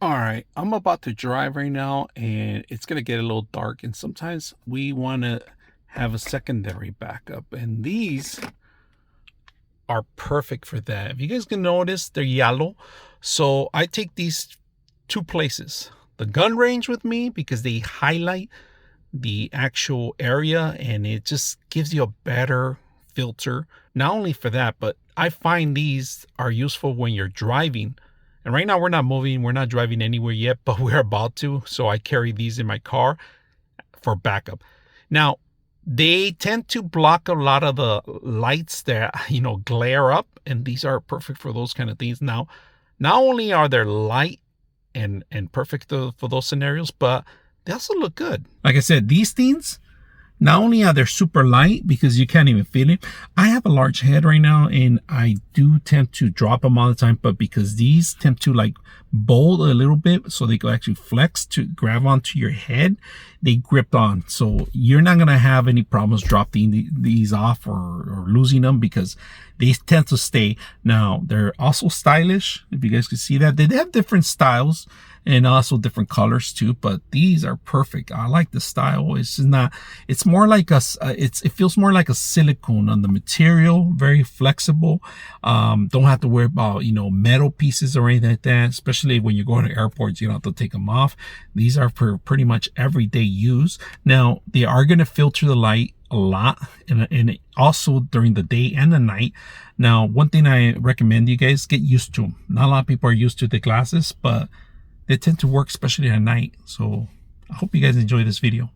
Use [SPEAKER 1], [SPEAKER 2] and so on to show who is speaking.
[SPEAKER 1] All right, I'm about to drive right now and it's going to get a little dark. And sometimes we want to have a secondary backup, and these are perfect for that. If you guys can notice, they're yellow. So I take these two places, the gun range with me, because they highlight the actual area and it just gives you a better filter. Not only for that, but I find these are useful when you're driving. And right now we're not moving, we're not driving anywhere yet, but we're about to. So I carry these in my car for backup. Now, they tend to block a lot of the lights that, glare up, and these are perfect for those kind of things. Now, not only are they light and perfect for those scenarios, but they also look good. Like I said, these things, not only are they super light because you can't even feel it. I have a large head right now and I do tend to drop them all the time, but because these tend to like bolt a little bit so they can actually flex to grab onto your head, they grip on. So you're not going to have any problems dropping these off or losing them because they tend to stay. Now, they're also stylish. If you guys can see that, they have different styles and also different colors too, but these are perfect. I like the style. It's just not, it's more like it feels more like a silicone on the material, very flexible. Don't have to worry about, metal pieces or anything like that, especially when you go to airports, you don't have to take them off. These are for pretty much everyday use. Now, they are going to filter the light a lot and also during the day and the night. Now, one thing I recommend you guys get used to. Not a lot of people are used to the glasses, but they tend to work especially at night. So I hope you guys enjoy this video.